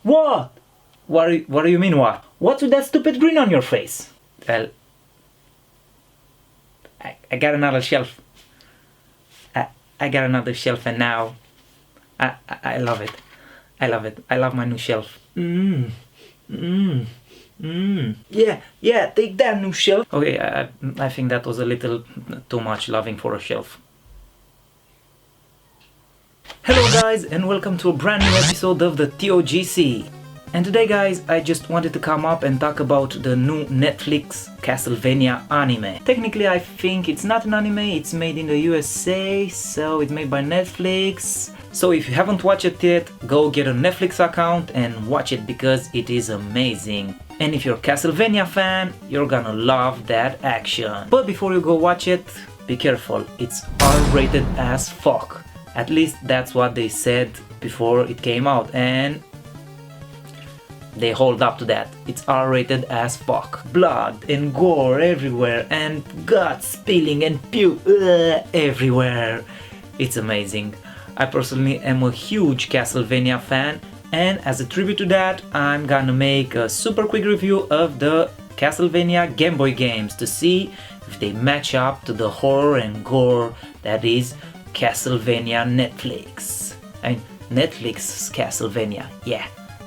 What? What do you mean what? What's with that stupid grin on your face? Well, I got another shelf. I got another shelf and now I love it. I love it. I love my new shelf. Yeah, take that new shelf. Okay, I think that was a little too much loving for a shelf. Hello guys and welcome to a brand new episode of the TOGC. And today guys, I just wanted to come up and talk about the new Netflix Castlevania anime. Technically I think it's not an anime, it's made in the USA, so it's made by Netflix. So if you haven't watched it yet, go get a Netflix account and watch it because it is amazing. And if you're a Castlevania fan, you're gonna love that action. But before you go watch it, be careful, it's R-rated as fuck. At least that's what they said before it came out, and they hold up to that. It's R-rated as fuck. Blood and gore everywhere and guts spilling and puke everywhere. It's amazing. I personally am a huge Castlevania fan, and as a tribute to that, I'm gonna make a super quick review of the Castlevania Gameboy Games to see if they match up to the horror and gore that is Castlevania Netflix. I mean, Netflix's Castlevania, yeah.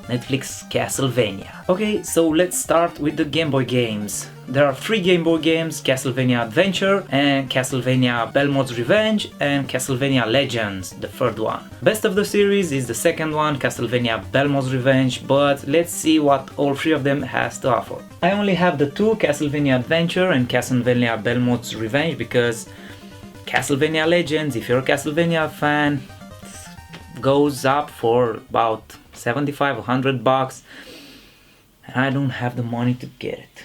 Netflix Castlevania. Okay, so let's start with the Game Boy games. There are 3 Game Boy games, Castlevania Adventure and Castlevania Belmod's Revenge and Castlevania Legends, the third one. Best of the series is the second one, Castlevania Belmod's Revenge, but let's see what all 3 of them has to offer. I only have the 2, Castlevania Adventure and Castlevania Belmod's Revenge, because Castlevania Legends, if you're a Castlevania fan, goes up for about 75 100 bucks, and I don't have the money to get it.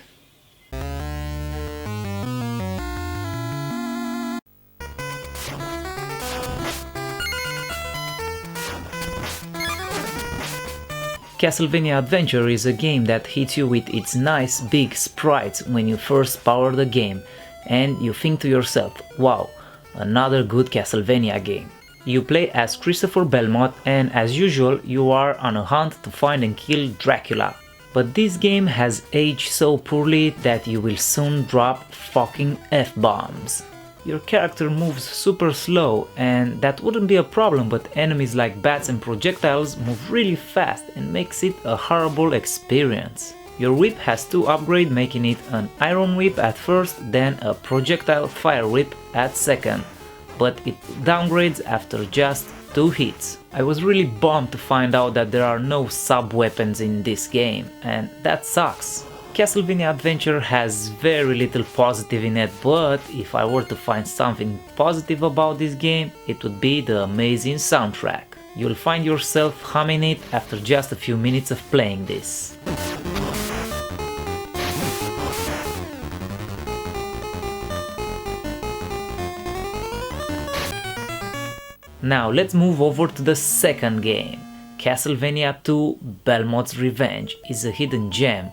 Castlevania Adventure is a game that hits you with its nice big sprites when you first power the game, and you think to yourself, wow, another good Castlevania game. You play as Christopher Belmod, and as usual you are on a hunt to find and kill Dracula. But this game has aged so poorly that you will soon drop fucking F-bombs. Your character moves super slow, and that wouldn't be a problem, but enemies like bats and projectiles move really fast and makes it a horrible experience. Your whip has 2 upgrades, making it an iron whip at first, then a projectile fire whip at second, but it downgrades after just 2 hits. I was really bummed to find out that there are no sub-weapons in this game, and that sucks. Castlevania Adventure has very little positive in it, but if I were to find something positive about this game, it would be the amazing soundtrack. You'll find yourself humming it after just a few minutes of playing this. Now let's move over to the second game. Castlevania 2 Belmod's Revenge is a hidden gem.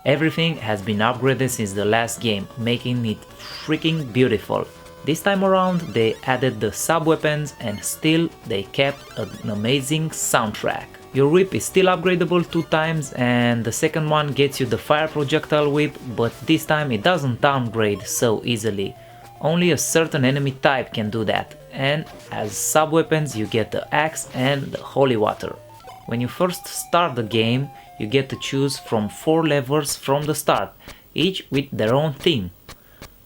Everything has been upgraded since the last game, making it freaking beautiful. This time around they added the sub-weapons and still they kept an amazing soundtrack. Your whip is still upgradable 2 times, and the second one gets you the fire projectile whip, but this time it doesn't downgrade so easily. Only a certain enemy type can do that, and as sub-weapons you get the axe and the holy water. When you first start the game, you get to choose from 4 levels from the start, each with their own theme.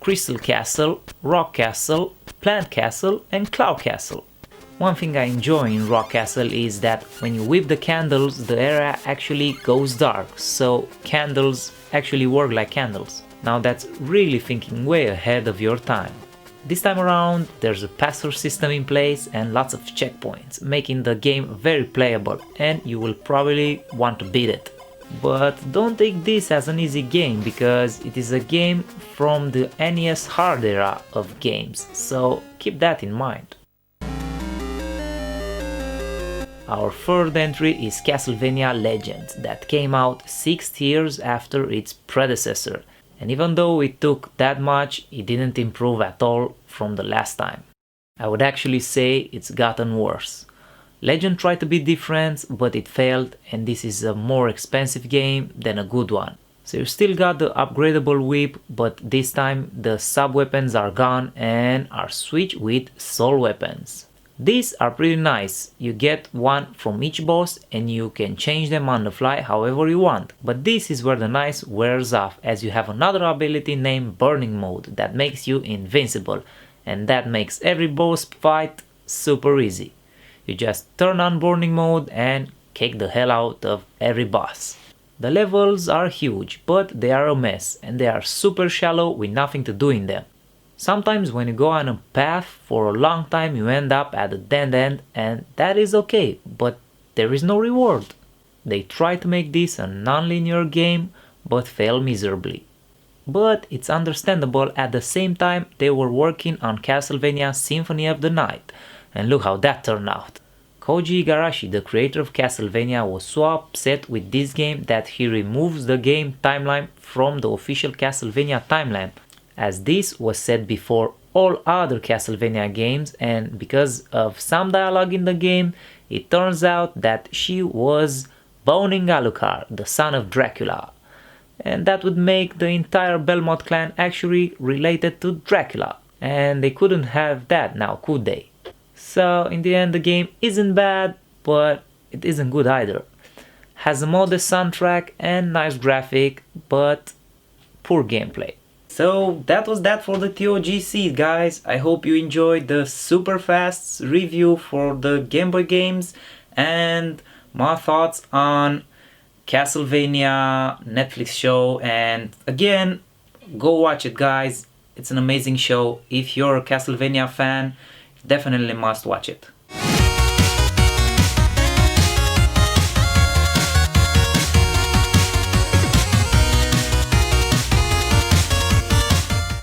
Crystal Castle, Rock Castle, Plant Castle and Cloud Castle. One thing I enjoy in Rock Castle is that when you whip the candles, the area actually goes dark, so candles actually work like candles. Now that's really thinking way ahead of your time. This time around there's a pass-through system in place and lots of checkpoints, making the game very playable, and you will probably want to beat it. But don't take this as an easy game, because it is a game from the NES hard era of games, so keep that in mind. Our third entry is Castlevania Legends, that came out 6 years after its predecessor. And even though it took that much, it didn't improve at all from the last time. I would actually say it's gotten worse. Legend tried to be different, but it failed, and this is a more expensive game than a good one. So you still got the upgradable whip, but this time the sub weapons are gone and are switched with soul weapons. These are pretty nice. You get one from each boss and you can change them on the fly however you want. But this is where the nice wears off, as you have another ability named Burning Mode that makes you invincible, and that makes every boss fight super easy. You just turn on Burning Mode and kick the hell out of every boss. The levels are huge, but they are a mess and they are super shallow with nothing to do in them. Sometimes when you go on a path for a long time you end up at a dead end, and that is okay, but there is no reward. They try to make this a non-linear game, but fail miserably. But it's understandable. At the same time they were working on Castlevania Symphony of the Night, and look how that turned out. Koji Igarashi, the creator of Castlevania, was so upset with this game that he removes the game timeline from the official Castlevania timeline, as this was set before all other Castlevania games, and because of some dialogue in the game, it turns out that she was boning Alucard, the son of Dracula. And that would make the entire Belmod clan actually related to Dracula. And they couldn't have that now, could they? So in the end the game isn't bad, but it isn't good either. Has a modest soundtrack and nice graphic, but poor gameplay. So that was that for the TOGC, guys. I hope you enjoyed the super fast review for the Game Boy games and my thoughts on Castlevania Netflix show. And again, go watch it, guys. It's an amazing show. If you're a Castlevania fan, definitely must watch it.